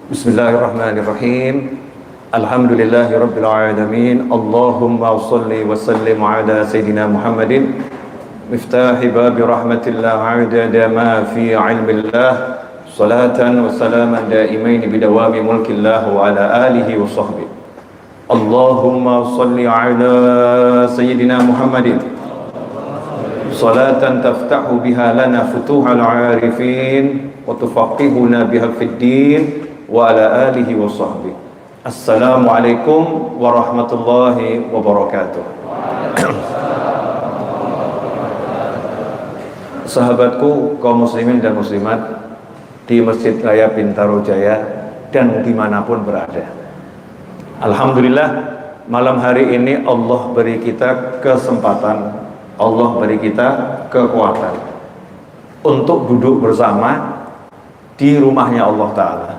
Bismillahirrahmanirrahim. Alhamdulillahirabbil alamin. Allahumma shalli wa sallim ala sayidina Muhammadin miftahi babi rahmatillah adada ma fi ilmillah salatan wa salaman daimain bidawami mulkillah wa ala alihi wa sahbihi. Allahumma shalli ala sayidina Muhammadin salatan taftahu biha lana futuhal arifin wa tufaqihuna biha fid din wa ala alihi wa sahbihi. Assalamualaikum warahmatullahi wabarakatuh. Sahabatku kaum muslimin dan muslimat di Masjid Raya Bintaro Jaya dan dimanapun berada, alhamdulillah malam hari ini Allah beri kita kesempatan, Allah beri kita kekuatan untuk duduk bersama di rumahnya Allah Ta'ala.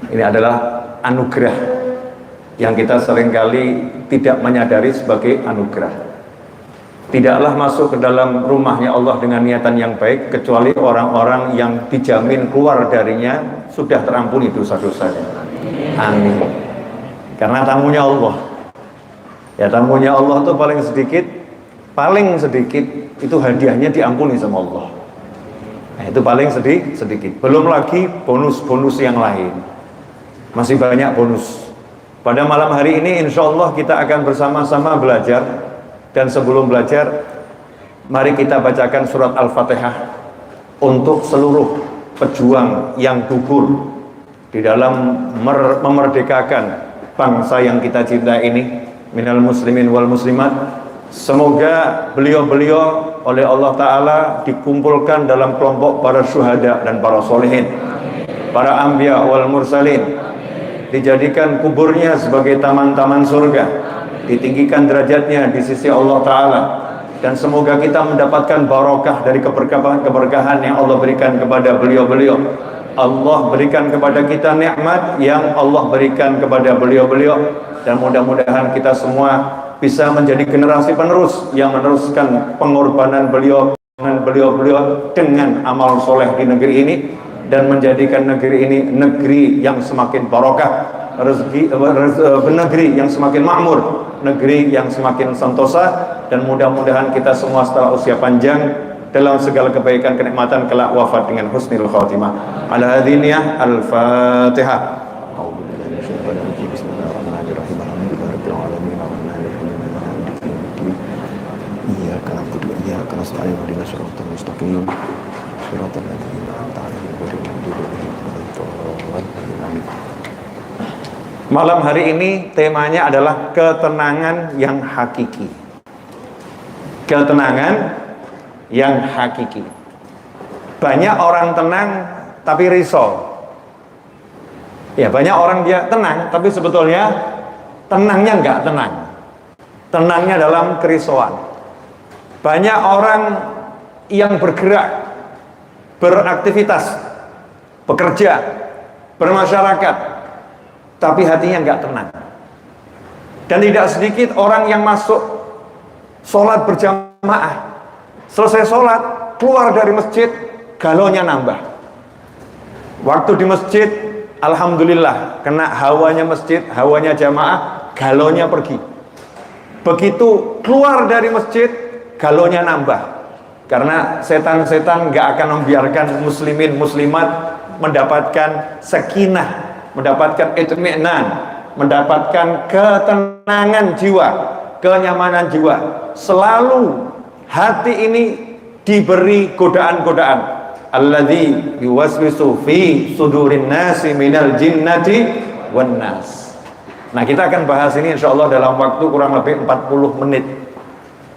Ini adalah anugerah yang kita seringkali tidak menyadari sebagai anugerah. Tidaklah masuk ke dalam rumahnya Allah dengan niatan yang baik kecuali orang-orang yang dijamin keluar darinya sudah terampuni dosa-dosanya. Amin. Karena tamunya Allah. Ya, tamunya Allah itu paling sedikit itu hadiahnya diampuni sama Allah. Nah, itu paling sedikit. Belum lagi bonus-bonus yang lain. Masih banyak bonus. Pada malam hari ini insya Allah kita akan bersama-sama belajar. Dan sebelum belajar, mari kita bacakan surat Al-Fatihah untuk seluruh pejuang yang gugur di dalam memerdekakan bangsa yang kita cinta ini, minal muslimin wal muslimat. Semoga beliau-beliau oleh Allah Ta'ala dikumpulkan dalam kelompok para syuhada dan para solehin, para anbiya wal mursalin, dijadikan kuburnya sebagai taman-taman surga, ditinggikan derajatnya di sisi Allah Ta'ala, dan semoga kita mendapatkan barokah dari keberkahan yang Allah berikan kepada beliau-beliau. Allah berikan kepada kita nikmat yang Allah berikan kepada beliau-beliau, dan mudah-mudahan kita semua bisa menjadi generasi penerus yang meneruskan pengorbanan beliau dengan amal soleh di negeri ini, dan menjadikan negeri ini negeri yang semakin barokah, negeri yang semakin makmur, negeri yang semakin sentosa, dan mudah-mudahan kita semua setelah usia panjang dalam segala kebaikan kenikmatan kelak wafat dengan husnul khatimah. Ala hadiniyah al-Fatihah. Malam hari ini temanya adalah ketenangan yang hakiki. Ketenangan yang hakiki. Banyak orang tenang tapi risau. Ya, banyak orang dia tenang tapi sebetulnya tenangnya enggak tenang. Tenangnya dalam kerisauan. Banyak orang yang bergerak, beraktivitas, bekerja, bermasyarakat, tapi hatinya enggak tenang. Dan tidak sedikit orang yang masuk sholat berjamaah, selesai sholat, keluar dari masjid, galonya nambah. Waktu di masjid, alhamdulillah, kena hawanya masjid, hawanya jamaah, galonya pergi. Begitu keluar dari masjid, galonya nambah. Karena setan-setan gak akan membiarkan muslimin muslimat mendapatkan sakinah, mendapatkan itmi'nan, mendapatkan ketenangan jiwa, kenyamanan jiwa. Selalu hati ini diberi godaan-godaan. Alladzi yuwaswisu fi sudurin nasi minal jinnati wan nas. Nah, kita akan bahas ini insyaallah dalam waktu kurang lebih 40 menit.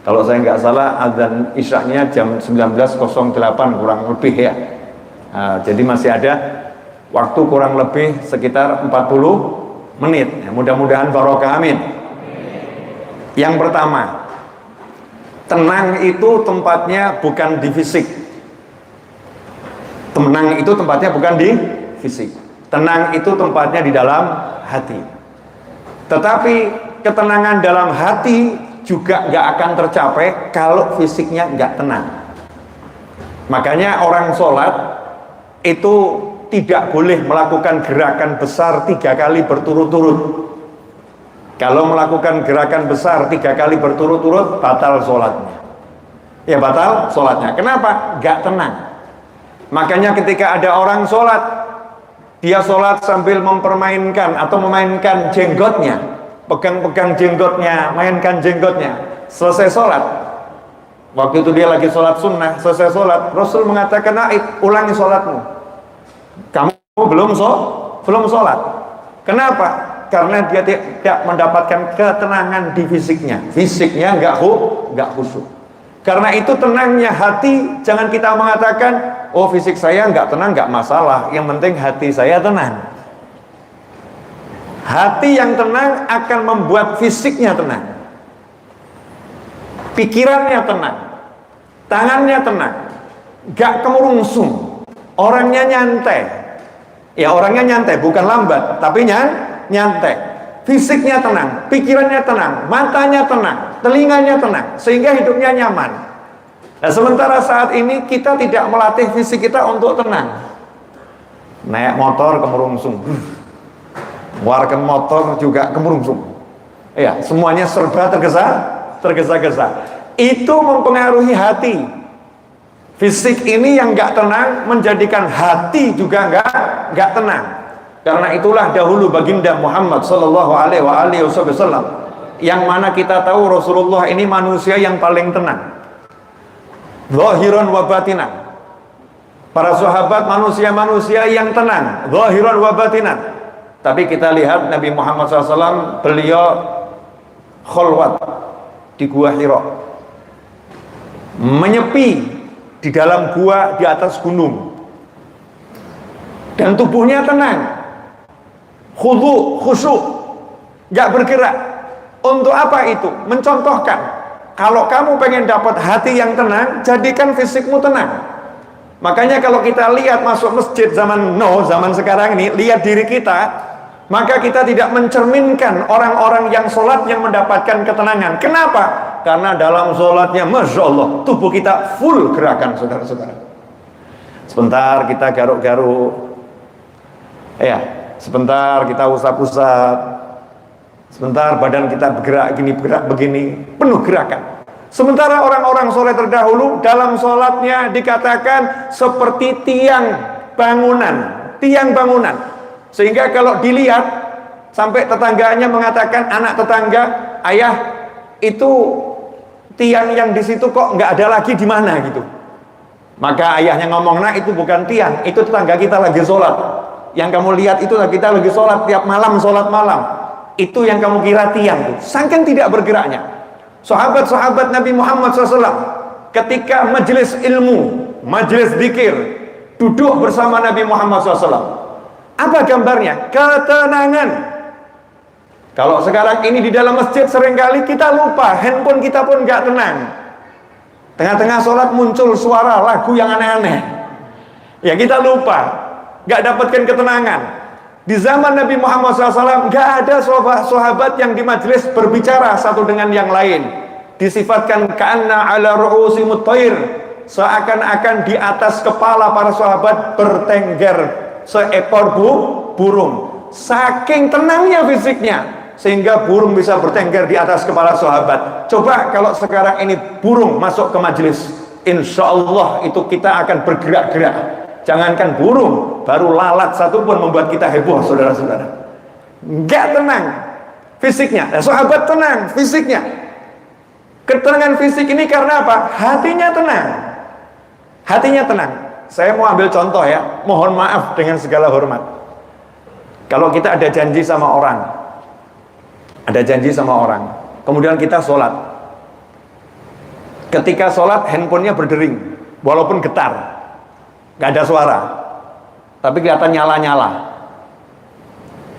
Kalau saya nggak salah adzan isyaknya jam 19.08 kurang lebih ya. Nah, jadi masih ada waktu kurang lebih sekitar 40 menit. Ya, mudah-mudahan barokah, amin. Yang pertama, tenang itu tempatnya bukan di fisik. Tenang itu tempatnya bukan di fisik. Tenang itu tempatnya di dalam hati. Tetapi ketenangan dalam hati juga nggak akan tercapai kalau fisiknya nggak tenang. Makanya orang sholat itu tidak boleh melakukan gerakan besar 3 kali berturut-turut. Kalau melakukan gerakan besar 3 kali berturut-turut, batal sholatnya. Ya batal sholatnya. Kenapa? Gak tenang. Makanya ketika ada orang sholat, dia sholat sambil mempermainkan atau memainkan jenggotnya, pegang-pegang jenggotnya, mainkan jenggotnya. Selesai sholat, waktu itu dia lagi sholat sunnah, selesai sholat, Rasul mengatakan, naik, ulangi sholatmu. Kamu belum sholat. Kenapa? Karena dia tidak mendapatkan ketenangan di fisiknya nggak khusyuk. Karena itu tenangnya hati, jangan kita mengatakan, oh fisik saya nggak tenang, nggak masalah, yang penting hati saya tenang. Hati yang tenang akan membuat fisiknya tenang, pikirannya tenang, tangannya tenang, nggak kemurungsung, orangnya nyantai. Ya orangnya nyantai, bukan lambat, tapi nyantai. Fisiknya tenang, pikirannya tenang, matanya tenang, telinganya tenang, sehingga hidupnya nyaman. Nah, sementara saat ini kita tidak melatih fisik kita untuk tenang. Naik motor kemurungsung, warga motor juga kemurungsung. Ya, semuanya serba tergesa-gesa. Itu mempengaruhi hati. Fisik ini yang nggak tenang menjadikan hati juga nggak tenang. Karena itulah dahulu baginda Muhammad sallallahu alaihi wasallam, yang mana kita tahu Rasulullah ini manusia yang paling tenang, zahiran wa batinan. Para sahabat manusia-manusia yang tenang, zahiran wa batinan. Tapi kita lihat Nabi Muhammad SAW, beliau khalwat di gua Hira, menyepi di dalam gua di atas gunung, dan tubuhnya tenang, khusyuk, gak bergerak. Untuk apa itu? Mencontohkan, kalau kamu pengen dapat hati yang tenang, jadikan fisikmu tenang. Makanya kalau kita lihat masuk masjid zaman sekarang ini, lihat diri kita, maka kita tidak mencerminkan orang-orang yang sholat yang mendapatkan ketenangan. Kenapa? Karena dalam sholatnya, Masya Allah, tubuh kita full gerakan, saudara-saudara. Sebentar kita garuk-garuk, ya, sebentar kita usap-usap, sebentar badan kita bergerak begini, penuh gerakan. Sementara orang-orang soleh terdahulu dalam sholatnya dikatakan seperti tiang bangunan. Sehingga kalau dilihat, sampai tetangganya mengatakan, anak tetangga, ayah, itu tiang yang di situ kok nggak ada lagi di mana gitu. Maka ayahnya ngomong, nah itu bukan tiang, itu tetangga kita lagi sholat. Yang kamu lihat itu kita lagi sholat tiap malam, sholat malam. Itu yang kamu kira tiang tuh. Saking tidak bergeraknya. Sahabat-sahabat Nabi Muhammad SAW ketika majelis ilmu, majelis zikir, duduk bersama Nabi Muhammad SAW. Apa gambarnya? Ketenangan. Kalau sekarang ini di dalam masjid seringkali kita lupa, handphone kita pun gak tenang. Tengah-tengah sholat muncul suara lagu yang aneh-aneh. Ya kita lupa. Gak dapatkan ketenangan. Di zaman Nabi Muhammad SAW gak ada sahabat yang di majelis berbicara satu dengan yang lain. Disifatkan ka'anna ala ru'usimut thair, seakan-akan di atas kepala para sahabat bertengger seekor burung. Saking tenangnya fisiknya, sehingga burung bisa bertengger di atas kepala sahabat. Coba kalau sekarang ini burung masuk ke majelis, insya Allah itu kita akan bergerak-gerak. Jangankan burung, baru lalat satu pun membuat kita heboh, saudara-saudara. Enggak tenang fisiknya. Nah, sahabat tenang fisiknya. Ketenangan fisik ini karena apa? Hatinya tenang. Hatinya tenang. Saya mau ambil contoh ya. Mohon maaf dengan segala hormat. Kalau kita ada janji sama orang, kemudian kita sholat. Ketika sholat, handphonenya berdering, walaupun getar. Gak ada suara, tapi kelihatan nyala-nyala.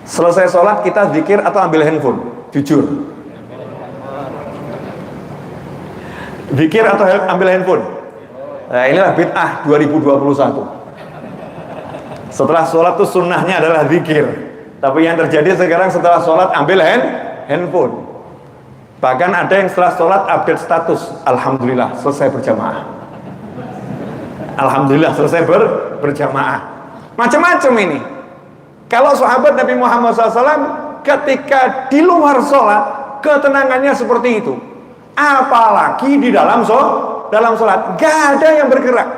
Selesai sholat kita zikir atau ambil handphone? Jujur. Zikir atau ambil handphone? Nah inilah bid'ah 2021. Setelah sholat tuh sunnahnya adalah zikir, tapi yang terjadi sekarang setelah sholat ambil handphone. Bahkan ada yang setelah sholat update status, alhamdulillah selesai berjamaah. Alhamdulillah selesai berjamaah. Macam-macam ini. Kalau sahabat Nabi Muhammad SAW ketika di luar sholat ketenangannya seperti itu, apalagi di dalam sholat gak ada yang bergerak.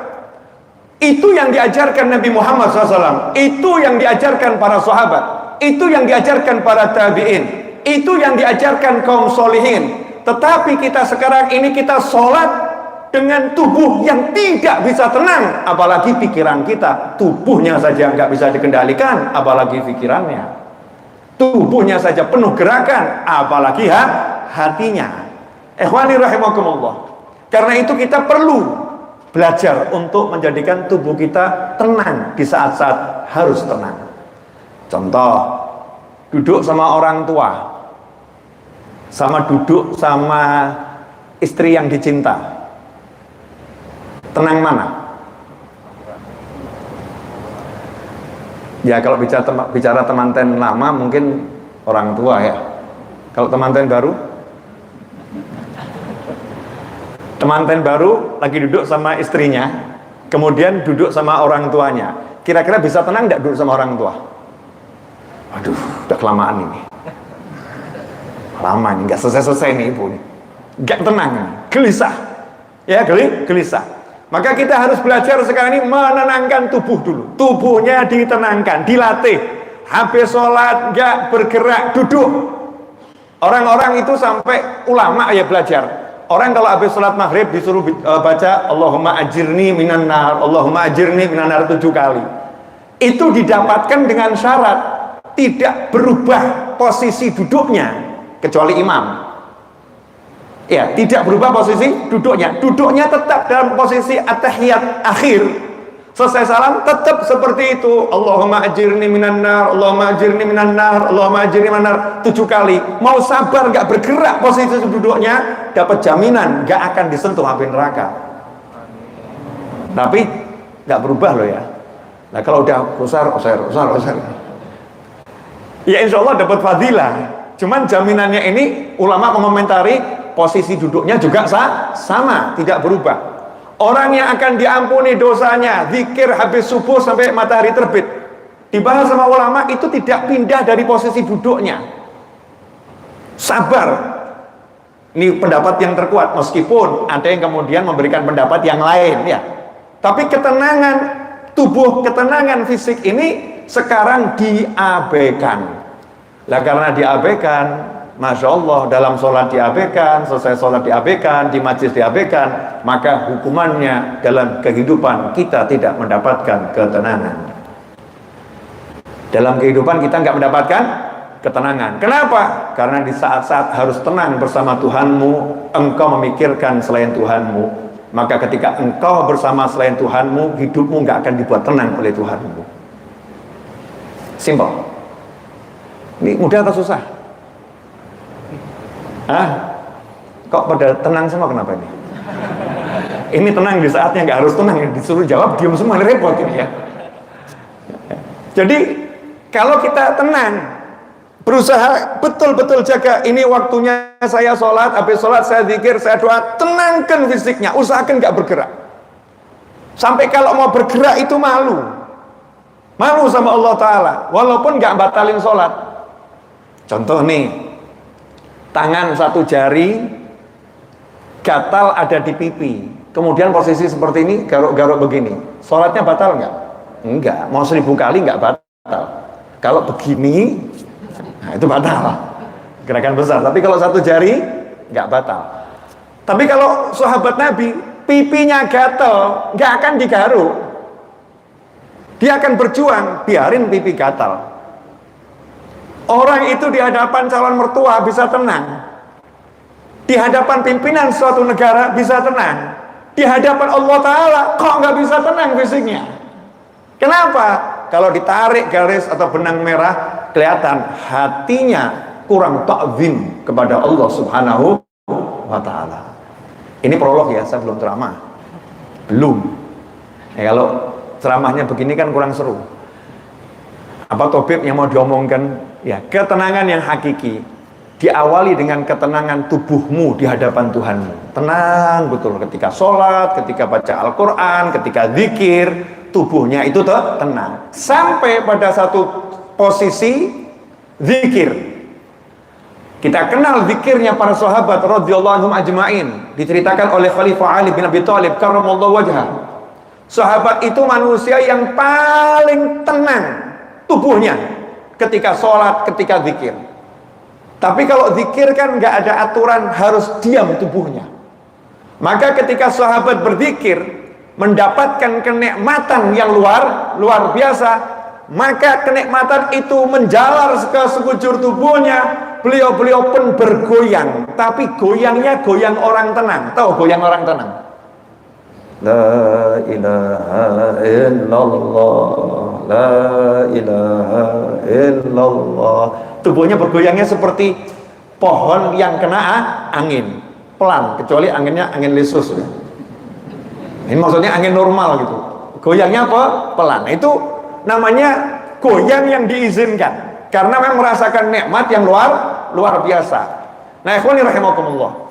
Itu yang diajarkan Nabi Muhammad SAW, itu yang diajarkan para sahabat, itu yang diajarkan para tabi'in, itu yang diajarkan kaum solihin. Tetapi kita sekarang ini kita sholat dengan tubuh yang tidak bisa tenang, apalagi pikiran kita. Tubuhnya saja nggak bisa dikendalikan, apalagi pikirannya. Tubuhnya saja penuh gerakan, apalagi hatinya. Ikhwani rahimakumullah. Karena itu kita perlu belajar untuk menjadikan tubuh kita tenang di saat-saat harus tenang. Contoh, duduk sama orang tua, sama duduk sama istri yang dicinta, tenang mana? Ya kalau bicara temanten lama mungkin orang tua ya. Kalau temanten baru? Temanten baru lagi duduk sama istrinya, kemudian duduk sama orang tuanya. Kira-kira bisa tenang tidak duduk sama orang tua? Waduh, udah kelamaan ini. Lama ini, nggak selesai-selesai nih ibu nih. Nggak tenang, gelisah. Ya, gelisah. Maka kita harus belajar sekarang ini menenangkan tubuh dulu. Tubuhnya ditenangkan, dilatih. Habis sholat nggak bergerak, duduk. Orang-orang itu sampai ulama ya belajar. Orang kalau habis sholat maghrib disuruh baca Allahumma ajirni minan nar, Allahumma ajirni minan nar 7 kali. Itu didapatkan dengan syarat tidak berubah posisi duduknya kecuali imam. Ya, tidak berubah posisi duduknya. Duduknya tetap dalam posisi at-tahiyat akhir. Selesai salam tetap seperti itu. Allahumma ajirni minan nar, Allahumma ajirni minan nar, Allahumma ajirni minan nar 7 kali. Mau sabar nggak bergerak posisi duduknya, dapat jaminan nggak akan disentuh api neraka. Tapi nggak berubah loh ya. Nah kalau udah usar. Ya insya Allah dapat fadilah. Cuman jaminannya ini ulama mengomentari posisi duduknya juga sama, tidak berubah. Orang yang akan diampuni dosanya zikir habis subuh sampai matahari terbit, dibahas sama ulama itu tidak pindah dari posisi duduknya. Sabar. Ini pendapat yang terkuat, meskipun ada yang kemudian memberikan pendapat yang lain ya. Tapi ketenangan tubuh, ketenangan fisik ini sekarang diabaikan. Lah karena diabaikan, Masya Allah, dalam sholat diabaikan, selesai sholat diabaikan, di majlis diabaikan, maka hukumannya dalam kehidupan kita tidak mendapatkan ketenangan. Dalam kehidupan kita nggak mendapatkan ketenangan. Kenapa? Karena di saat-saat harus tenang bersama Tuhanmu, engkau memikirkan selain Tuhanmu. Maka ketika engkau bersama selain Tuhanmu, hidupmu nggak akan dibuat tenang oleh Tuhanmu. Simple. Ini mudah atau susah? Kok pada tenang semua, kenapa ini? Ini tenang di saatnya nggak harus tenang, disuruh jawab diam semua, ini repot ini ya. Jadi kalau kita tenang, berusaha betul-betul jaga, ini waktunya saya sholat, habis sholat saya zikir, saya doa, tenangkan fisiknya, usahakan nggak bergerak. Sampai kalau mau bergerak itu malu sama Allah Ta'ala, walaupun nggak batalin sholat. Contoh nih, tangan satu jari gatal ada di pipi, kemudian posisi seperti ini, garuk-garuk begini, sholatnya batal nggak? Enggak, mau 1000 kali nggak batal. Kalau begini, nah itu batal, gerakan besar. Tapi kalau satu jari nggak batal. Tapi kalau sahabat Nabi pipinya gatal, nggak akan digaruk, dia akan berjuang, biarin pipi gatal. Orang itu di hadapan calon mertua bisa tenang, di hadapan pimpinan suatu negara bisa tenang, di hadapan Allah Ta'ala kok nggak bisa tenang fisiknya. Kenapa? Kalau ditarik garis atau benang merah, kelihatan hatinya kurang ta'zim kepada Allah Subhanahu wa Ta'ala. Ini prolog ya, saya belum ceramah. Belum. Ya, kalau ceramahnya begini kan kurang seru. Apa topik yang mau diomongkan? Ya, ketenangan yang hakiki diawali dengan ketenangan tubuhmu di hadapan Tuhanmu. Tenang betul ketika sholat, ketika baca Al-Quran, ketika zikir, tubuhnya itu tenang. Sampai pada satu posisi zikir. Kita kenal zikirnya para sahabat radhiyallahu anhum ajmain, diceritakan oleh Khalifah Ali bin Abi Thalib karramallahu wajhah. Sahabat itu manusia yang paling tenang tubuhnya ketika sholat, ketika zikir. Tapi kalau zikir kan nggak ada aturan harus diam tubuhnya. Maka ketika sahabat berzikir mendapatkan kenikmatan yang luar biasa, maka kenikmatan itu menjalar ke sekujur tubuhnya. Beliau pun bergoyang, tapi goyangnya goyang orang tenang. Tahu goyang orang tenang? La ilaha illallah, la ilaha illallah. Tubuhnya bergoyangnya seperti pohon yang kena angin, pelan, kecuali anginnya angin lesus. Ini maksudnya angin normal gitu. Goyangnya apa? Pelan. Itu namanya goyang yang diizinkan. Karena memang merasakan nikmat yang luar biasa. Nah, ikhwani rahimakumullah.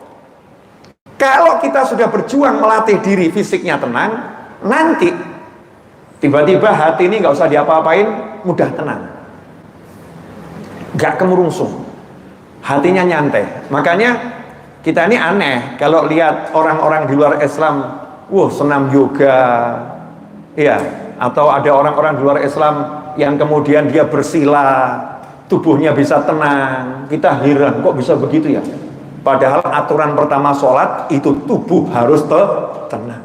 Kalau kita sudah berjuang melatih diri fisiknya tenang, nanti tiba-tiba hati ini nggak usah diapa-apain, mudah tenang. Nggak kemurungsung. Hatinya nyantai. Makanya kita ini aneh kalau lihat orang-orang di luar Islam, senam yoga, ya, atau ada orang-orang di luar Islam yang kemudian dia bersila, tubuhnya bisa tenang. Kita heran, kok bisa begitu ya? Padahal aturan pertama sholat itu tubuh harus tenang.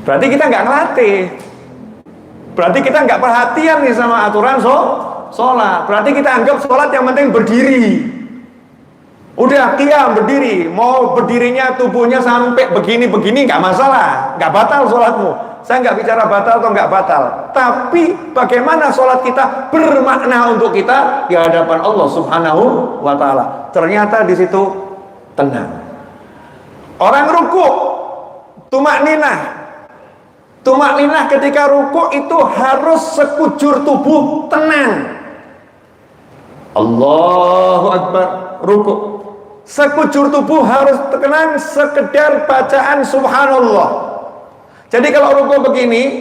Berarti kita nggak ngelatih. Berarti kita nggak perhatian nih sama aturan sholat. Berarti kita anggap sholat yang penting berdiri. Udah qiyam berdiri, mau berdirinya tubuhnya sampai begini-begini nggak masalah, nggak batal sholatmu. Saya nggak bicara batal atau nggak batal, tapi bagaimana sholat kita bermakna untuk kita di hadapan Allah Subhanahu wa Ta'ala. Ternyata di situ tenang. Orang ruku, tumak ninah ketika ruku itu harus sekujur tubuh tenang. Allahu Akbar, ruku. Sekujur tubuh harus tenang, sekedar bacaan subhanallah. Jadi kalau ruku begini,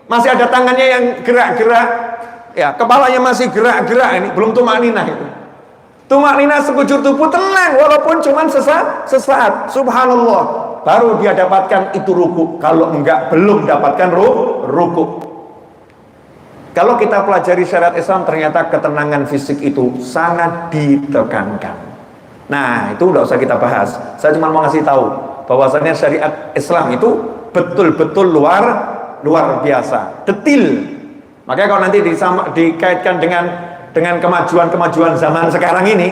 masih ada tangannya yang gerak-gerak, ya, kepalanya masih gerak-gerak, ini belum tumak ninah itu. Tumak ninah sekujur tubuh tenang, walaupun cuma sesaat, subhanallah, baru dia dapatkan itu ruku. Kalau enggak, belum dapatkan ruku. Kalau kita pelajari syariat Islam, ternyata ketenangan fisik itu sangat ditekankan. Nah, itu udah usah kita bahas. Saya cuma mau ngasih tahu bahwasanya syariat Islam itu betul-betul luar biasa, detil. Makanya kalau nanti dikaitkan dengan kemajuan zaman sekarang ini,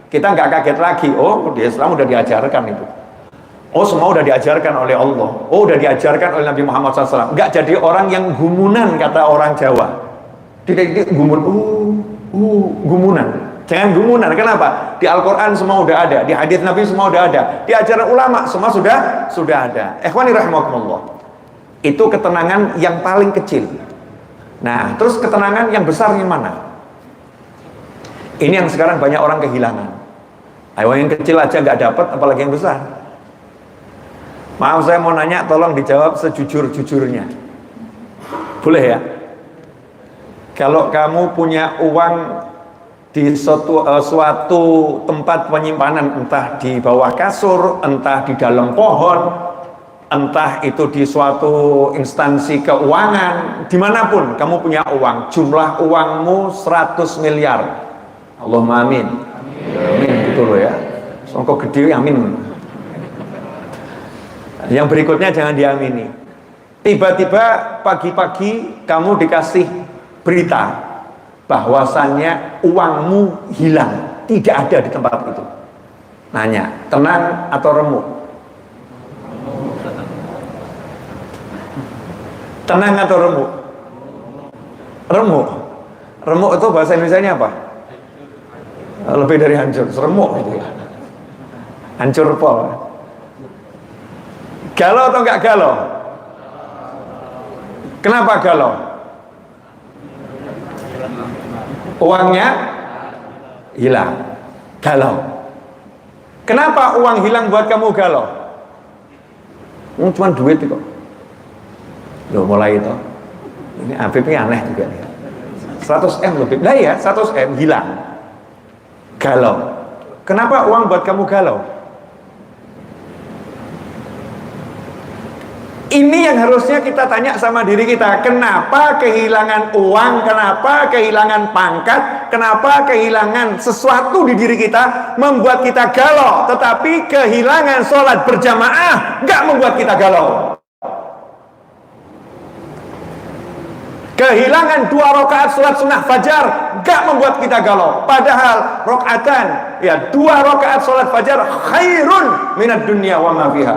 kita nggak kaget lagi. Oh, di Islam udah diajarkan itu. Oh, semua udah diajarkan oleh Allah. Oh, udah diajarkan oleh Nabi Muhammad SAW. Nggak jadi orang yang gumunan, kata orang Jawa. Tidak gumunan. Jangan gumunan. Kenapa? Di Al-Quran semua udah ada, di hadis Nabi semua udah ada, di ajaran ulama semua sudah ada. Ikhwani rahimakumullah. Itu ketenangan yang paling kecil. Nah, terus ketenangan yang besar yang mana? Ini yang sekarang banyak orang kehilangan. Ayo, yang kecil aja nggak dapat, apalagi yang besar. Maaf, saya mau nanya, tolong dijawab sejujur-jujurnya. Boleh ya? Kalau kamu punya uang di suatu tempat penyimpanan, entah di bawah kasur, entah di dalam pohon, entah itu di suatu instansi keuangan, dimanapun kamu punya uang, jumlah uangmu 100 miliar. Allahumma amin. Amin, gitu loh ya. Songkok gede, amin. Yang berikutnya jangan diamini. Tiba-tiba pagi-pagi kamu dikasih berita bahwasannya uangmu hilang, tidak ada di tempat itu. Nanya, tenang atau remuk? Tenang atau remuk? Remuk. Remuk itu bahasa Indonesianya apa? Lebih dari hancur, remuk itu ya. Hancur pol. Galau atau enggak galau? Kenapa galau? Uangnya hilang, galau. Kenapa uang hilang buat kamu galau? Cuma duit kok. Loh mulai itu. Ini Habib ini aneh juga ya. 100M lebih. Lah ya, 100M hilang. Galau. Kenapa uang buat kamu galau? Ini yang harusnya kita tanya sama diri kita. Kenapa kehilangan uang? Kenapa kehilangan pangkat? Kenapa kehilangan sesuatu di diri kita membuat kita galau? Tetapi kehilangan sholat berjamaah nggak membuat kita galau. Kehilangan 2 rakaat sholat sunnah fajar nggak membuat kita galau. Padahal rakaatan, ya 2 rakaat sholat fajar khairun minad dunya wa ma fiha.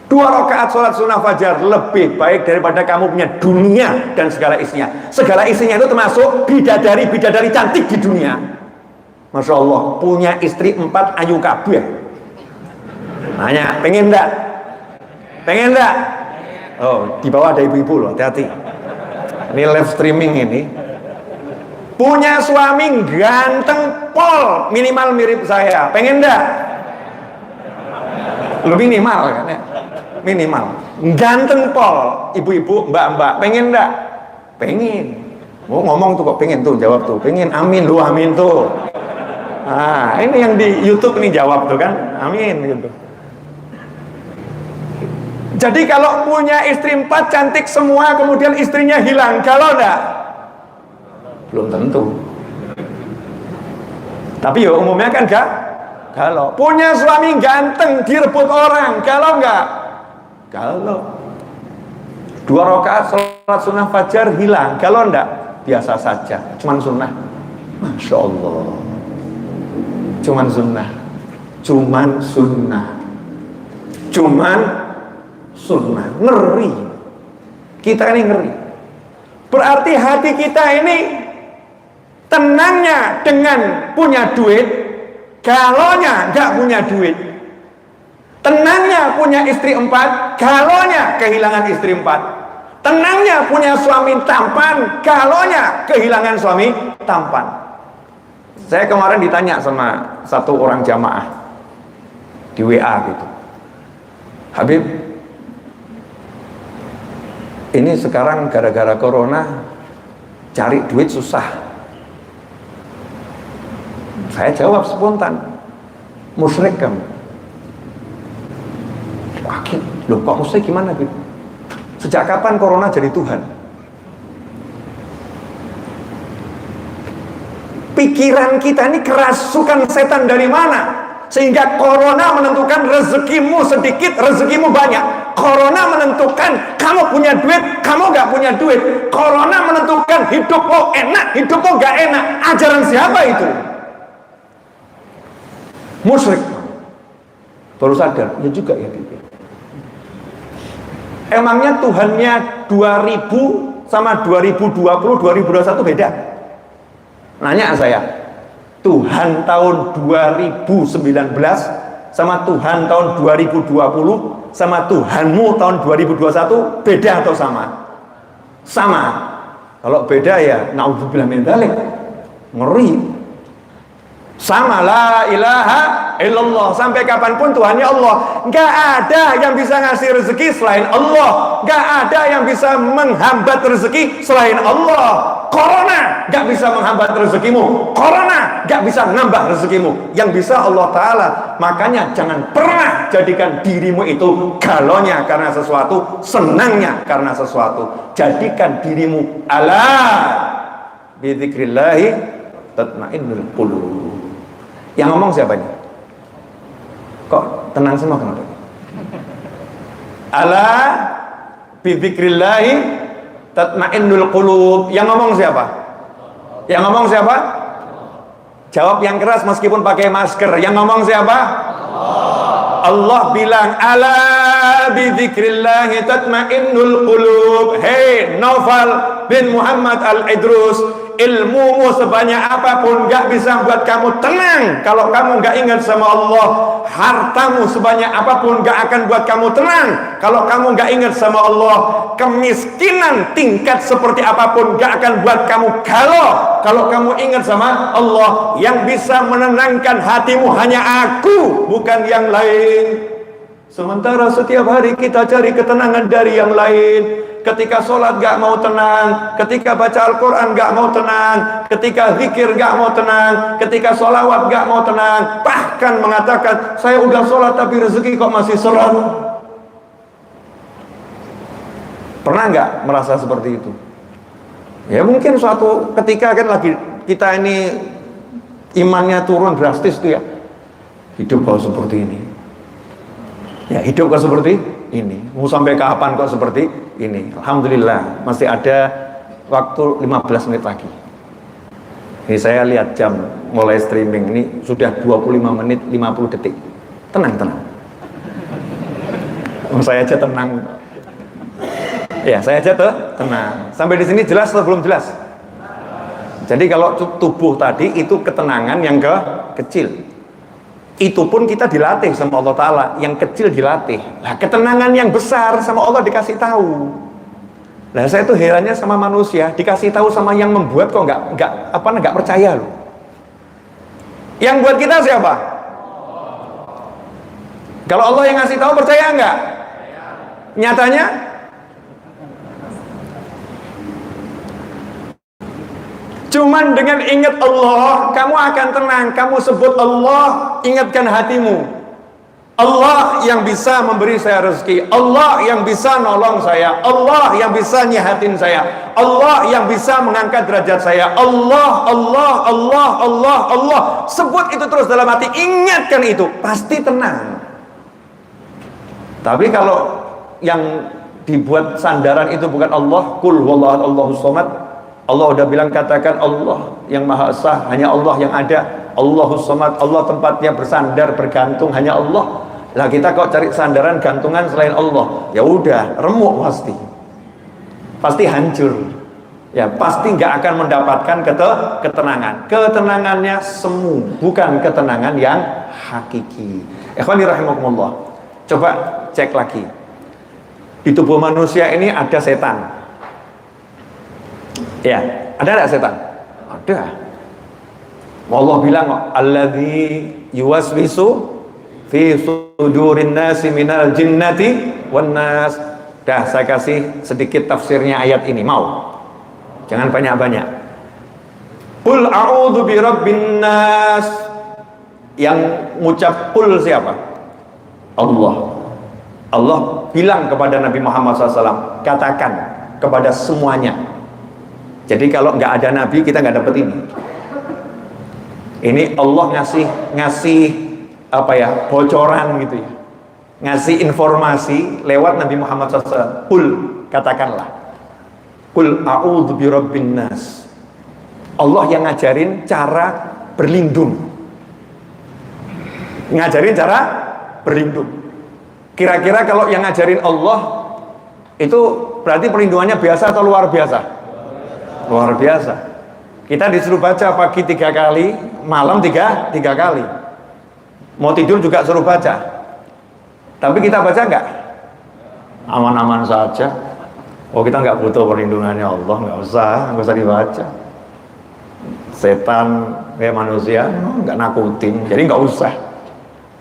2 rakaat sholat sunnah fajar lebih baik daripada kamu punya dunia dan segala isinya. Segala isinya itu termasuk bidadari-bidadari cantik di dunia. Masya Allah, punya istri 4 ayu kabeh. Nanya, pengen enggak? Pengen enggak? Oh, di bawah ada ibu-ibu loh, hati-hati. Ini live streaming ini. Punya suami ganteng pol, minimal mirip saya. Pengen enggak? Lu minimal kan ya? Minimal ganteng pol, ibu-ibu, mbak-mbak, pengen enggak? Pengen. Oh, ngomong tuh kok pengen tuh, jawab tuh, pengen, amin lu, amin tuh. Ah, ini yang di YouTube nih jawab tuh kan, amin gitu. Jadi kalau punya istri 4 cantik semua, kemudian istrinya hilang, galau enggak? Belum tentu. Tapi ya umumnya kan enggak galau. Punya suami ganteng direbut orang, galau enggak? Galau. 2 rakaat sholat sunnah fajar hilang, galau enggak? Biasa saja, cuman sunnah. Masya Allah, cuman sunnah, cuman sunnah, cuman sunnah. Ngeri, kita ini ngeri. Berarti hati kita ini tenangnya dengan punya duit, galaunya enggak punya duit. Tenangnya punya istri 4, galaunya kehilangan istri 4. Tenangnya punya suami tampan, galaunya kehilangan suami tampan. Saya kemarin ditanya sama satu orang jamaah di WA gitu, Habib, ini sekarang gara-gara corona cari duit susah. Saya jawab spontan, musyrik kamu. Kaget, loh kok musyrik gimana gitu? Sejak kapan corona jadi Tuhan? Pikiran kita ini kerasukan setan dari mana? Sehingga corona menentukan rezekimu sedikit, rezekimu banyak. Corona menentukan kamu punya duit, kamu gak punya duit. Corona menentukan hidupmu enak, hidupmu gak enak. Ajaran siapa itu? Musyrik. Baru sadar, ya juga ya gitu. Emangnya Tuhannya 2000 sama 2020, 2021 beda? Nanya saya. Tuhan tahun 2019 sama Tuhan tahun 2020 sama Tuhanmu tahun 2021 beda atau sama? Sama. Kalau beda ya naudzubillah min dzalik. Ngeri. Sama, la ilaha illallah. Sampai kapanpun Tuhannya Allah. Gak ada yang bisa ngasih rezeki selain Allah. Gak ada yang bisa menghambat rezeki selain Allah. Corona gak bisa menghambat rezekimu. Corona gak bisa nambah rezekimu. Yang bisa Allah Ta'ala. Makanya jangan pernah jadikan dirimu itu galaunya karena sesuatu, senangnya karena sesuatu. Jadikan dirimu ala bidzikrillahi tatmainnul qulub. Yang ngomong siapa ini? Kok tenang semua kenapa? Ala bidzikrillahi tatmainnul qulub. Yang ngomong siapa? Yang ngomong siapa? Jawab yang keras meskipun pakai masker. Yang ngomong siapa? Allah bilang ala bidzikrillahi tatmainnul qulub. Hei Naufal bin Muhammad Al-Idrus, ilmumu sebanyak apapun gak bisa buat kamu tenang kalau kamu gak ingat sama Allah. Hartamu sebanyak apapun gak akan buat kamu tenang kalau kamu gak ingat sama Allah. Kemiskinan tingkat seperti apapun gak akan buat kamu galau kalau kamu ingat sama Allah. Yang bisa menenangkan hatimu hanya aku, bukan yang lain. Sementara setiap hari kita cari ketenangan dari yang lain. Ketika sholat gak mau tenang, ketika baca Al-Quran gak mau tenang, ketika zikir gak mau tenang, ketika sholawat gak mau tenang, bahkan mengatakan saya udah sholat tapi rezeki kok masih sholat. Pernah nggak merasa seperti itu? Ya mungkin suatu ketika kan lagi kita ini imannya turun drastis tuh ya, hidup kok seperti ini, ya hidup kok seperti ini, mau sampai kapan kok seperti ini. Alhamdulillah masih ada waktu 15 menit lagi. Ini saya lihat jam mulai streaming ini sudah 25 menit 50 detik. Tenang. Saya aja tenang. Ya, saya aja tenang. Sampai di sini jelas atau belum jelas? Jadi kalau tubuh tadi itu ketenangan yang kecil. Itu pun kita dilatih sama Allah Ta'ala. Yang kecil dilatih. Nah, ketenangan yang besar sama Allah dikasih tahu. Nah, saya tuh herannya sama manusia, dikasih tahu sama yang membuat kok nggak percaya loh. Yang buat kita siapa? Kalau Allah yang ngasih tahu, percaya nggak? Nyatanya cuman dengan ingat Allah, kamu akan tenang. Kamu sebut Allah, ingatkan hatimu. Allah yang bisa memberi saya rezeki, Allah yang bisa nolong saya, Allah yang bisa nyehatin saya, Allah yang bisa mengangkat derajat saya. Allah, Allah, Allah, Allah, Allah. Sebut itu terus dalam hati, ingatkan itu, pasti tenang. Tapi kalau yang dibuat sandaran itu bukan Allah, kul huwallahu Allahus samad, Allah udah bilang katakan Allah yang maha esa, hanya Allah yang ada. Allahus samad, Allah tempatnya bersandar, bergantung hanya Allah. Lah kita kok cari sandaran gantungan selain Allah, ya udah remuk pasti hancur. Ya pasti nggak akan mendapatkan ketenangan. Ketenangannya semu, bukan ketenangan yang hakiki. Ikhwani rahimakumullah. Coba cek lagi. Di tubuh manusia ini ada setan. Ya, ada nggak setan? Ada. Allah bilang, alladzi yuwaswisu fi sudurin nasi minal jinnati wan nas. Dah saya kasih sedikit tafsirnya ayat ini, mau? Jangan banyak-banyak. Qul a'udzu birabbin nas. Yang ngucap qul siapa? Allah. Allah bilang kepada Nabi Muhammad SAW, katakan kepada semuanya. Jadi kalau nggak ada Nabi, kita nggak dapat ini. Ini Allah ngasih apa ya, bocoran gitu ya, ngasih informasi lewat Nabi Muhammad SAW. Qul, katakanlah, qul a'udzu birabbin nas. Allah yang ngajarin cara berlindung, ngajarin cara berlindung. Kira-kira kalau yang ngajarin Allah itu berarti perlindungannya biasa atau luar biasa? Luar biasa. Kita disuruh baca pagi 3 kali, malam 3 kali. Mau tidur juga suruh baca. Tapi kita baca nggak? Aman-aman saja. Oh, kita nggak butuh perlindungannya Allah, nggak usah dibaca. Setan kayak manusia nggak nakutin, jadi nggak usah.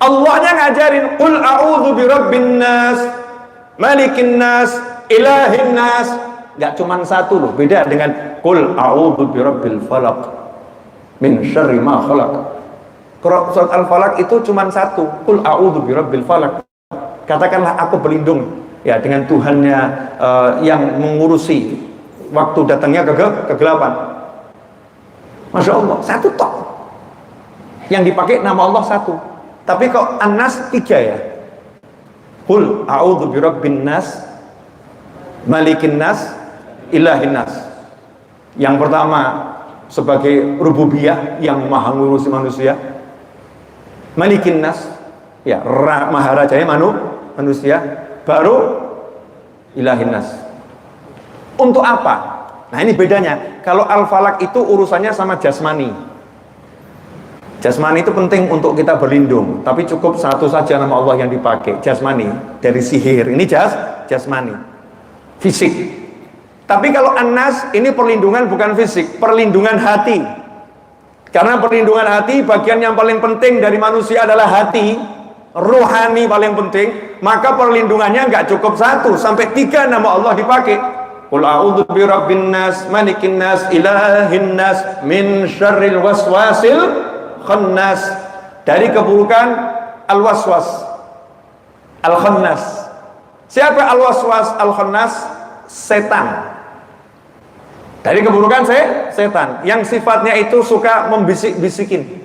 Allahnya ngajarin, qul a'udzu birabbin nas, malikin nas, ilahin nas. Nggak cuma satu loh, beda dengan qul a'udzu birabbil falaq min syarri ma khalaq. Surat Al-Falaq itu cuma satu, qul a'udzu birabbil falaq. Katakanlah aku berlindung ya dengan Tuhannya yang mengurusi waktu datangnya kegelapan. Masya Allah, satu tok. Yang dipakai nama Allah satu. Tapi kok An-Nas 3 ya? Qul a'udzu birabbin nas, malikin nas, ilahin nas. Yang pertama sebagai rububiyah yang maha ngurusi manusia. Malikin nas, ya maharajanya manusia. Baru ilahin nas. Untuk apa? Nah ini bedanya. Kalau Al-Falaq itu urusannya sama jasmani. Jasmani itu penting untuk kita berlindung, tapi cukup satu saja nama Allah yang dipakai, jasmani, dari sihir. Ini jasmani, fisik. Tapi kalau An-Nas ini perlindungan bukan fisik, perlindungan hati. Karena perlindungan hati, bagian yang paling penting dari manusia adalah hati. rohani paling penting, maka perlindungannya nggak cukup 1 sampai 3 nama Allah dipakai. Qul a'udzu birabbin nas, malikin nas, ilahin nas, min syarril waswasil khannas. Dari keburukan al-waswas al-khannas. Siapa al-waswas al-khannas? Setan. Dari keburukan setan yang sifatnya itu suka membisik-bisikin.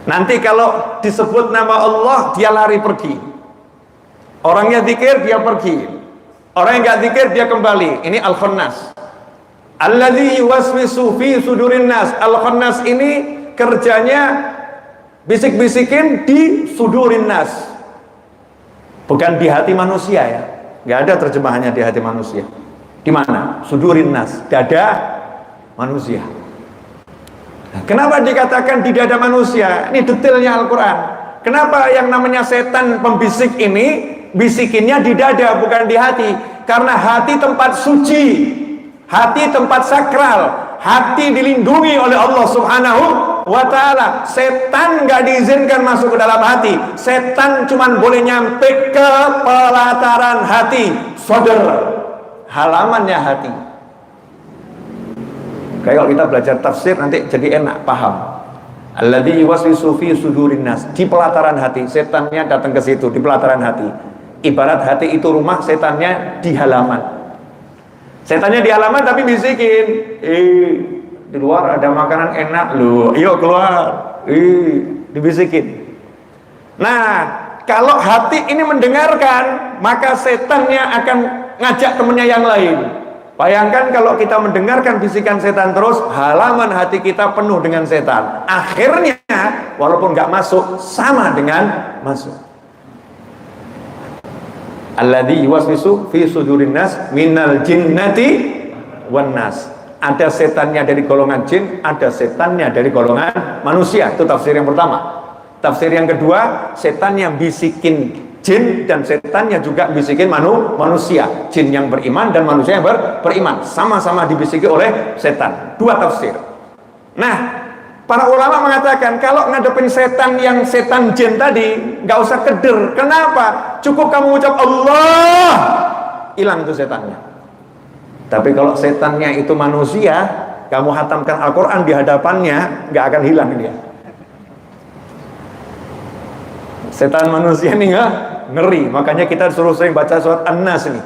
Nanti kalau disebut nama Allah, dia lari pergi. Orangnya zikir, dia pergi. Orang yang nggak zikir, dia kembali. Ini al-khannas. Alladzi yuwaswisu fi sudurin nas. Al-khannas ini kerjanya bisik-bisikin di sudurin nas. Bukan di hati manusia ya. Nggak ada terjemahannya di hati manusia. Di mana? Sudurin nas, dada manusia. Nah, kenapa dikatakan di dada manusia? Ini detailnya Al-Quran. Kenapa yang namanya setan pembisik ini bisikinnya di dada bukan di hati? Karena hati tempat suci, hati tempat sakral, hati dilindungi oleh Allah Subhanahu wa ta'ala. Setan nggak diizinkan masuk ke dalam hati. Setan cuman boleh nyampe ke pelataran hati, sodor, halamannya hati. Kayak kalau kita belajar tafsir nanti jadi enak paham. Alladzi yuwaswisu fi sudurin nas, di pelataran hati. Setannya datang ke situ, di pelataran hati. Ibarat hati itu rumah, setannya di halaman. Setannya di halaman tapi bisikin, di luar ada makanan enak loh, yuk keluar, dibisikin. Nah, kalau hati ini mendengarkan, maka setannya akan ngajak temennya yang lain. Bayangkan kalau kita mendengarkan bisikan setan terus, halaman hati kita penuh dengan setan. Akhirnya, walaupun nggak masuk, sama dengan masuk. Alladzi yuwaswisu fi sudurin nas minal jinnati wan nas. Ada setannya dari golongan jin, ada setannya dari golongan manusia. Itu tafsir yang pertama. Tafsir yang kedua, setan yang bisikin jin dan setannya juga bisikin manusia. Jin yang beriman dan manusia yang beriman sama-sama dibisiki oleh setan. Dua tafsir. Nah, para ulama mengatakan kalau ngadepin setan yang setan jin tadi nggak usah keder. Kenapa? Cukup kamu ucap Allah, hilang tuh setannya. Tapi kalau setannya itu manusia, kamu hatamkan Al-Quran di hadapannya, nggak akan hilang dia. Setan manusia ini nggak ngeri, makanya kita suruh sering baca surat An-Nas ini,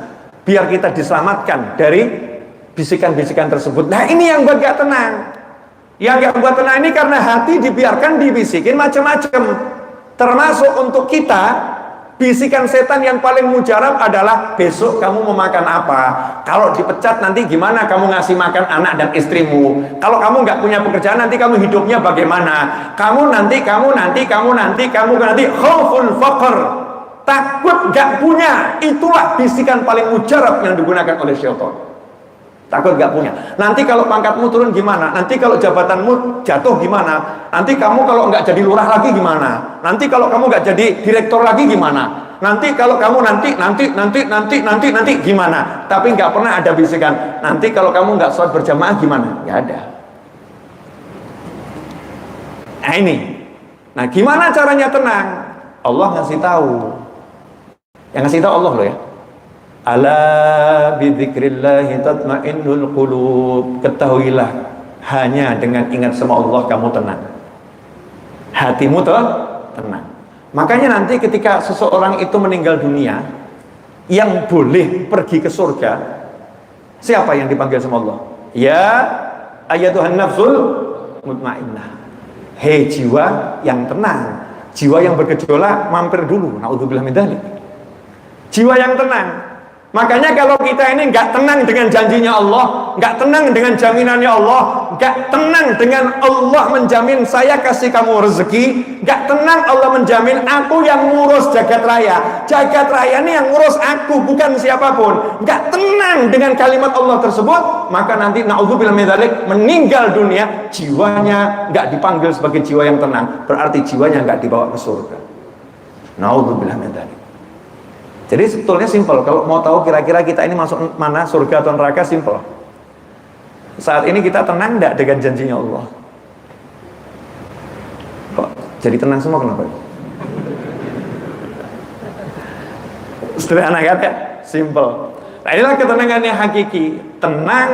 biar kita diselamatkan dari bisikan-bisikan tersebut. Nah ini yang buat gak tenang. Yang gak buat tenang ini karena hati dibiarkan dibisikin macam-macam. Termasuk untuk kita, bisikan setan yang paling mujarab adalah besok kamu mau makan apa, kalau dipecat nanti gimana kamu ngasih makan anak dan istrimu, kalau kamu nggak punya pekerjaan nanti kamu hidupnya bagaimana, kamu nanti khauful faqr, takut nggak punya. Itulah bisikan paling mujarab yang digunakan oleh syaitan. Takut nggak punya. Nanti kalau pangkatmu turun gimana? Nanti kalau jabatanmu jatuh gimana? Nanti kamu kalau nggak jadi lurah lagi gimana? Nanti kalau kamu nggak jadi direktur lagi gimana? Nanti kalau kamu nanti gimana? Tapi nggak pernah ada bisikan. Nanti kalau kamu nggak sholat berjamaah gimana? Nggak ada. Nah ini. Nah gimana caranya tenang? Allah ngasih tahu. Yang ngasih tahu Allah loh ya. Ala bidzikrillahi tatmainnul qulub. Ketahuilah, hanya dengan ingat sama Allah kamu tenang. Hatimu tenang. Makanya nanti ketika seseorang itu meninggal dunia, yang boleh pergi ke surga siapa yang dipanggil sama Allah? Ya ayyatuhan nafsul mutmainnah. Hei jiwa yang tenang, jiwa yang bergejolak mampir dulu. Naudzubillah min dzalik. Jiwa yang tenang. Makanya kalau kita ini nggak tenang dengan janjinya Allah, nggak tenang dengan jaminannya Allah, nggak tenang dengan Allah menjamin saya kasih kamu rezeki, nggak tenang Allah menjamin aku yang ngurus jagat raya ini yang ngurus aku bukan siapapun, nggak tenang dengan kalimat Allah tersebut, maka nanti naudzubillah min dzalik meninggal dunia, jiwanya nggak dipanggil sebagai jiwa yang tenang, berarti jiwanya nggak dibawa ke surga. Naudzubillah min dzalik. Jadi sebetulnya simpel. Kalau mau tahu kira-kira kita ini masuk mana, surga atau neraka, simpel. Saat ini kita tenang tidak dengan janjinya Allah? Kok jadi tenang semua, kenapa? Sederhana kan ya? Simple. Nah inilah ketenangan yang hakiki. Tenang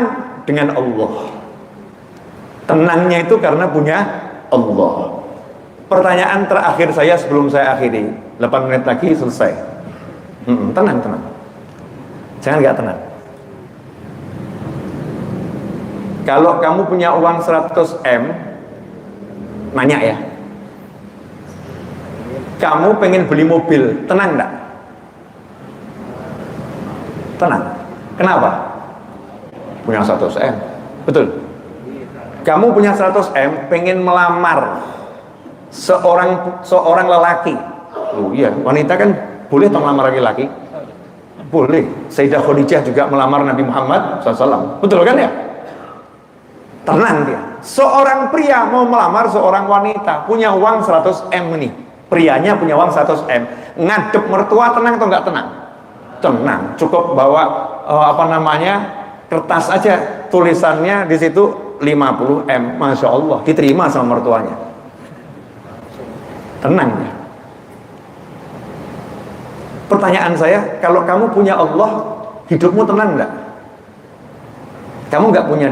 dengan Allah. Tenangnya itu karena punya Allah. Pertanyaan terakhir saya sebelum saya akhiri, 8 menit lagi selesai. Tenang. Jangan nggak tenang. Kalau kamu punya uang 100 M, nanya ya, kamu pengen beli mobil, tenang nggak? Tenang. Kenapa? Punya 100 M, betul. Kamu punya 100 M, pengen melamar seorang lelaki. Oh iya, wanita kan boleh toh melamar laki-laki? Boleh. Sayyidah Khadijah juga melamar Nabi Muhammad SAW. Betul kan ya? Tenang dia. Seorang pria mau melamar seorang wanita, punya uang 100 M nih. Prianya punya uang 100 M. Ngadep mertua tenang atau nggak tenang? Tenang. Cukup bawa kertas aja, tulisannya di situ 50 M. Masya Allah, diterima sama mertuanya. Tenang ya. Pertanyaan saya, kalau kamu punya Allah, hidupmu tenang nggak? Kamu nggak punya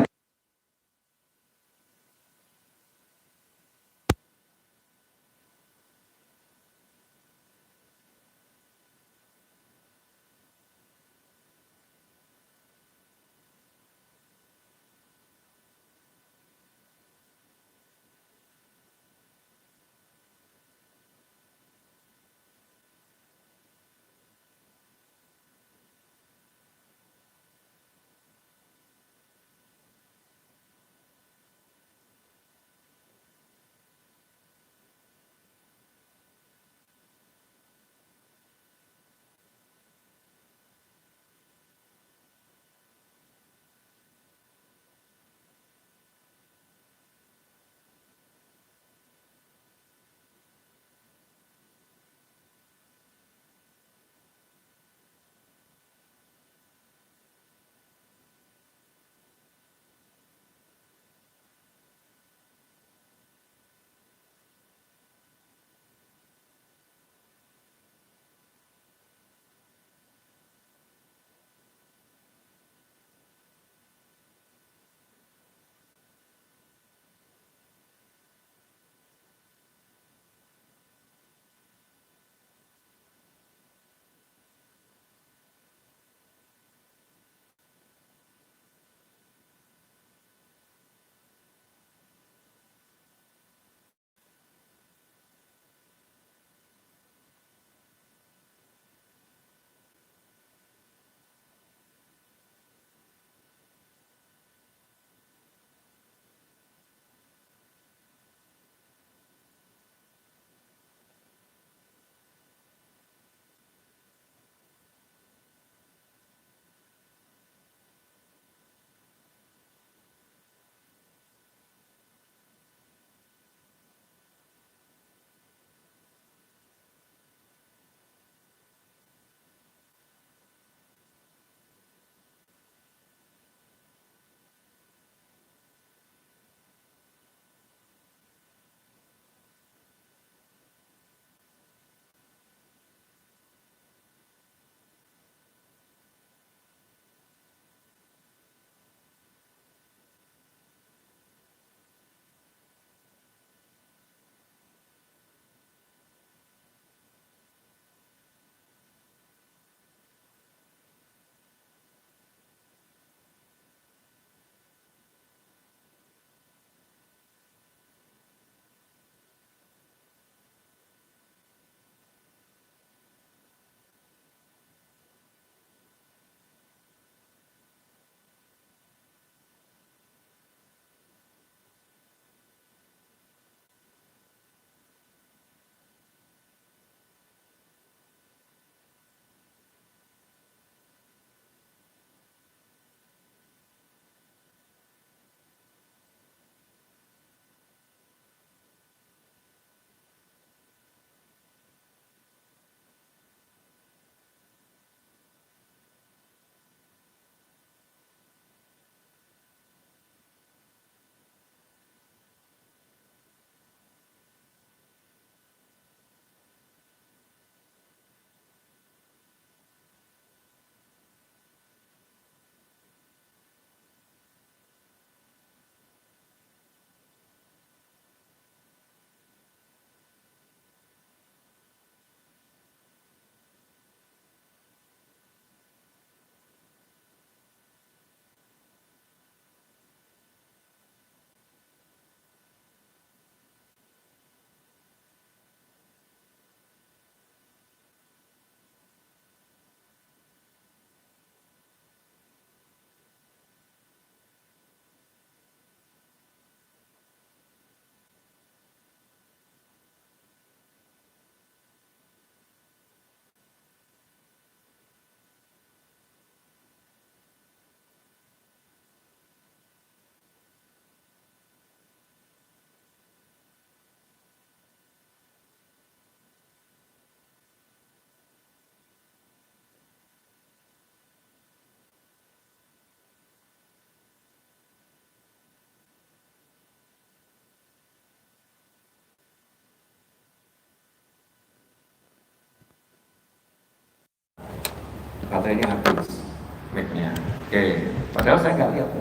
baterainya habis, mic-nya. Oke, padahal saya nggak lihat.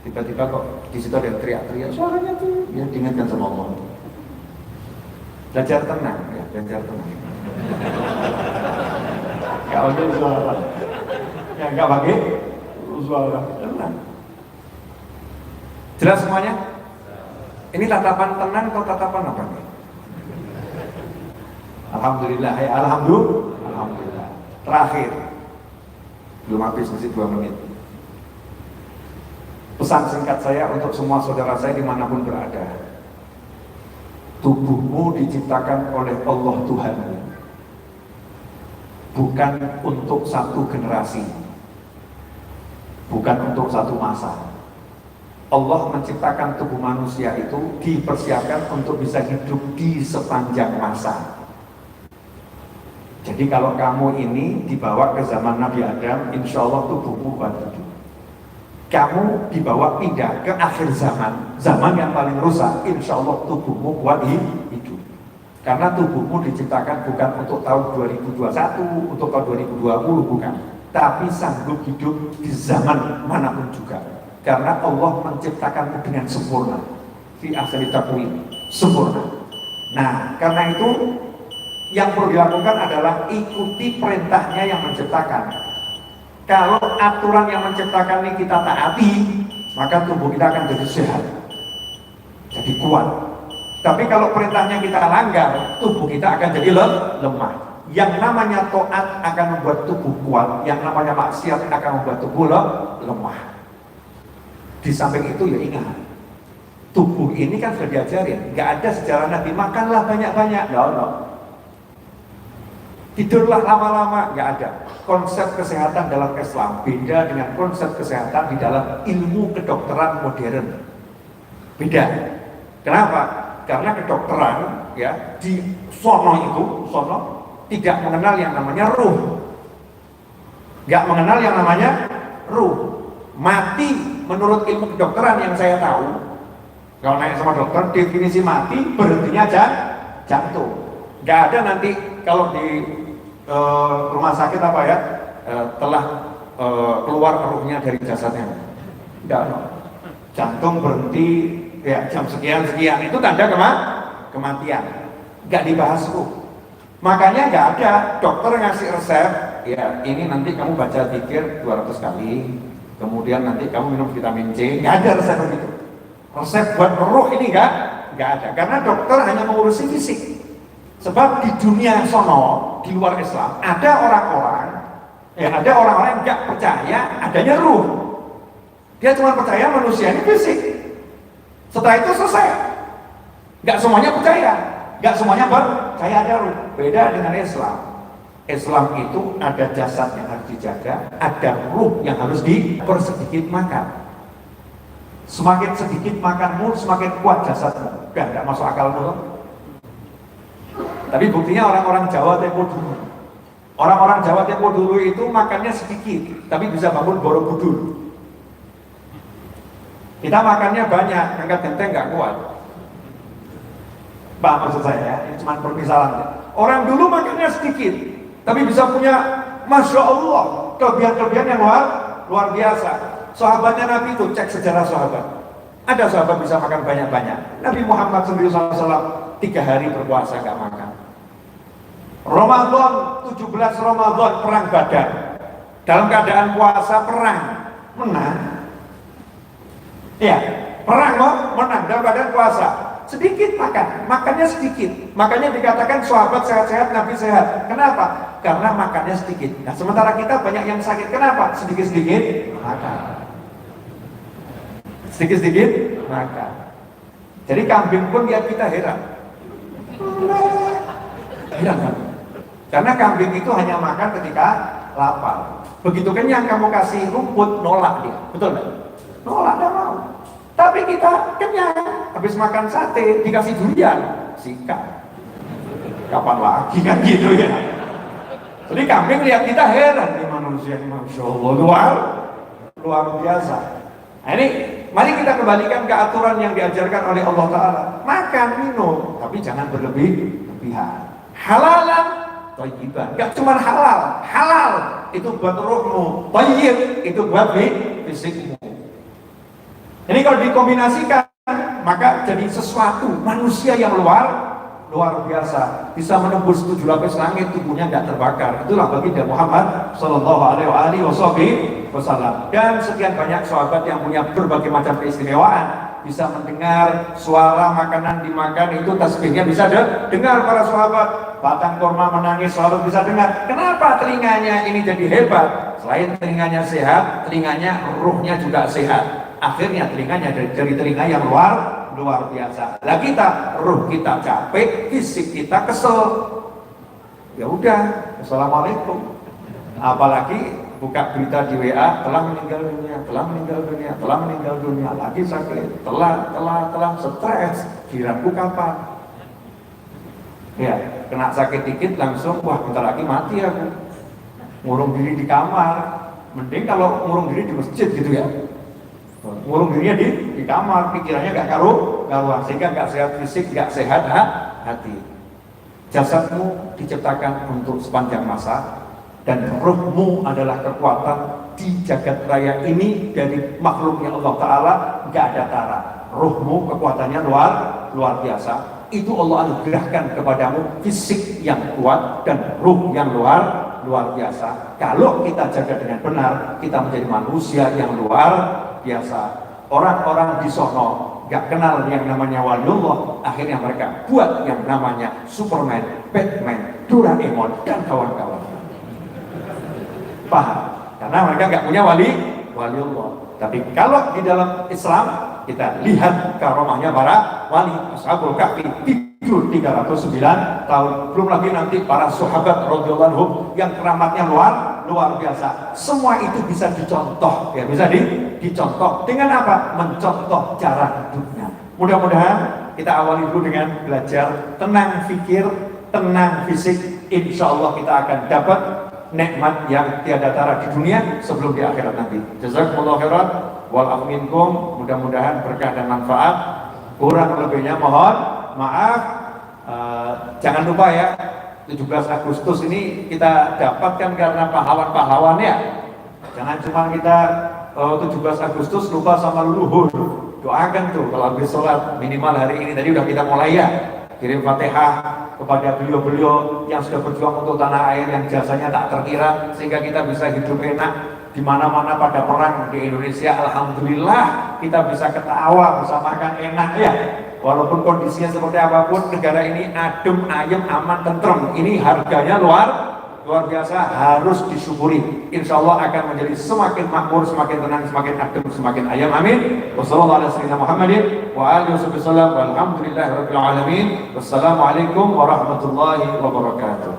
Tiba-tiba kok di situ ada teriak-teriak, suaranya tuh ya diingatkan sama Allah. Belajar tenang, ya belajar tenang. Gak ada suara, ya nggak pakai suara, tenang. Jelas semuanya? Ini tatapan tenang atau tatapan apa nih? Alhamdulillah, ya alhamdulillah. Terakhir, belum habis masih 2 menit. Pesan singkat saya untuk semua saudara saya dimanapun berada. Tubuhmu diciptakan oleh Allah Tuhanmu, bukan untuk satu generasi, bukan untuk satu masa. Allah menciptakan tubuh manusia itu dipersiapkan untuk bisa hidup di sepanjang masa. Jadi kalau kamu ini dibawa ke zaman Nabi Adam, insya Allah tubuhmu kuat hidup. Kamu dibawa pindah ke akhir zaman yang paling rusak, insya Allah tubuhmu kuat hidup. Karena tubuhmu diciptakan bukan untuk tahun 2021, untuk tahun 2020, bukan. Tapi sanggup hidup di zaman manapun juga. Karena Allah menciptakanmu dengan sempurna. Fi ahsani taqwim, sempurna. Nah, karena itu yang perlu dilakukan adalah ikuti perintahnya yang menciptakan. Kalau aturan yang menciptakan ini kita taati, maka tubuh kita akan jadi sehat, jadi kuat. Tapi kalau perintahnya kita langgar, tubuh kita akan jadi lemah. Yang namanya taat akan membuat tubuh kuat, yang namanya maksiat akan membuat tubuh lemah. Di samping itu ya ingat, tubuh ini kan sudah diajarin, nggak ada sejarah Nabi makanlah banyak-banyak, no. Tidurlah lama-lama, nggak ada. Konsep kesehatan dalam Islam beda dengan konsep kesehatan di dalam ilmu kedokteran modern. Beda. Kenapa? Karena kedokteran ya di sono tidak mengenal yang namanya ruh, nggak mengenal yang namanya ruh. Mati menurut ilmu kedokteran yang saya tahu, kalau nanya sama dokter definisi mati berhentinya jantung. Nggak ada nanti kalau di rumah sakit apa ya telah keluar ruhnya dari jasadnya, enggak, jantung berhenti ya jam sekian itu tanda kematian, enggak dibahas ruh. Makanya enggak ada dokter ngasih resep ya ini nanti kamu baca zikir 200 kali, kemudian nanti kamu minum vitamin C, enggak ada resep begitu. Resep buat ruh ini enggak ada, karena dokter hanya mengurusi fisik. Sebab di dunia sono, di luar Islam, ada orang-orang yang nggak percaya adanya ruh. Dia cuma percaya manusia ini fisik. Setelah itu selesai. Nggak semuanya percaya, nggak semuanya percaya ada ruh. Beda dengan Islam. Islam itu ada jasad yang harus dijaga, ada ruh yang harus dipersedikit makan. Semakin sedikit makanmu, semakin kuat jasadmu. Nggak masuk akalmu. Tapi buktinya orang-orang Jawa Tempo dulu. Orang-orang Jawa Tempo dulu itu makannya sedikit, tapi bisa bangun Borobudur. Kita makannya banyak, angkat genteng nggak kuat. Pak maksud saya ya, ini cuma permisalan. Orang dulu makannya sedikit, tapi bisa punya, masya Allah, kelebihan-kelebihan yang luar biasa. Sahabatnya Nabi itu cek sejarah sahabat. Ada sahabat bisa makan banyak-banyak. Nabi Muhammad SAW 3 hari berpuasa nggak makan. Ramadan 17 Ramadan perang Badar, dalam keadaan puasa perang menang. Ya, perang menang dalam keadaan puasa. Sedikit makannya sedikit. Makanya dikatakan sahabat sehat-sehat, Nabi sehat. Kenapa? Karena makannya sedikit. Nah, sementara kita banyak yang sakit. Kenapa? Sedikit-sedikit makan. Sedikit-sedikit makan. Jadi kambing pun lihat kita heran. Heran kan? Karena kambing itu hanya makan ketika lapar. Begitu kenyang kamu kasih rumput, nolak dia. Betul nggak? Nolak, nggak mau. Tapi kita kenyang, habis makan sate, dikasih durian, sikat. Kapan lagi kan gitu ya? Jadi kambing lihat kita heran, ini manusia ini masya Allah luar biasa. Nah ini, mari kita kembalikan ke aturan yang diajarkan oleh Allah Ta'ala. Makan, minum, tapi jangan berlebihan. Halalan thayyiban. Gak cuma halal, halal itu buat ruhmu, thayyib itu buat fisikmu. Ini kalau dikombinasikan maka jadi sesuatu manusia yang luar biasa, bisa menembus 7 lapis langit, tubuhnya nggak terbakar. Itulah baginda Muhammad Sallallahu Alaihi Wasallam. Dan sekian banyak sahabat yang punya berbagai macam keistimewaan, bisa mendengar suara makanan dimakan itu tasbihnya bisa dengar para sahabat. Batang kurma menangis selalu bisa dengar. Kenapa telinganya ini jadi hebat? Selain telinganya sehat, telinganya ruhnya juga sehat. Akhirnya telinganya dari telinga yang luar biasa. Lah kita, ruh kita capek, fisik kita kesel. Ya udah, assalamualaikum. Apalagi buka berita di WA, telah meninggal dunia, lagi sakit, telah stres, kiraku kapan? Ya, kena sakit dikit langsung, wah bentar lagi mati aku. Ngurung diri di kamar. Mending kalau ngurung diri di masjid gitu ya. Ngurung dirinya di kamar, pikirannya gak karuan, sehingga gak sehat fisik, gak sehat hati. Jasadmu diciptakan untuk sepanjang masa, dan ruhmu adalah kekuatan di jagat raya ini dari makhluknya Allah Ta'ala, gak ada tara. Ruhmu kekuatannya luar biasa. Itu Allah anugerahkan kepadamu fisik yang kuat dan ruh yang luar biasa. Kalau kita jaga dengan benar, kita menjadi manusia yang luar biasa. Orang-orang di sono gak kenal yang namanya waliullah, akhirnya mereka buat yang namanya Superman, Batman, Doraemon dan kawan-kawan. Paham? Karena mereka gak punya waliullah. Tapi kalau di dalam Islam kita lihat karomahnya para wali. Ashabul Kahfi tidur 309 tahun. Belum lagi nanti para sahabat radhiyallahu anhum yang keramatnya luar biasa. Semua itu bisa dicontoh, ya bisa dicontoh dengan apa? Mencontoh cara hidupnya. Mudah-mudahan kita awali dulu dengan belajar tenang fikir, tenang fisik. Insya Allah kita akan dapat nikmat yang tiada tara di dunia sebelum di akhirat nanti. Jazakumullah khairan wal afu minkum. Mudah-mudahan berkah dan manfaat. Kurang lebihnya mohon maaf. Jangan lupa ya, 17 Agustus ini kita dapatkan karena pahlawan-pahlawan ya. Jangan cuma kita 17 Agustus lupa sama leluhur. Doakan tuh kalau habis sholat minimal hari ini, tadi udah kita mulai ya, kirim Fatihah kepada beliau-beliau yang sudah berjuang untuk tanah air yang jasanya tak terkira, sehingga kita bisa hidup enak di mana-mana pada perang di Indonesia. Alhamdulillah kita bisa ketawa, bisa makan enak ya. Walaupun kondisinya seperti apapun, negara ini adem, ayem, aman, tentrem. Ini harganya luar biasa, harus disyukuri. Insya Allah akan menjadi semakin makmur, semakin tenang, semakin adem, semakin ayam. Amin. Wassalamualaikum warahmatullahi wabarakatuh.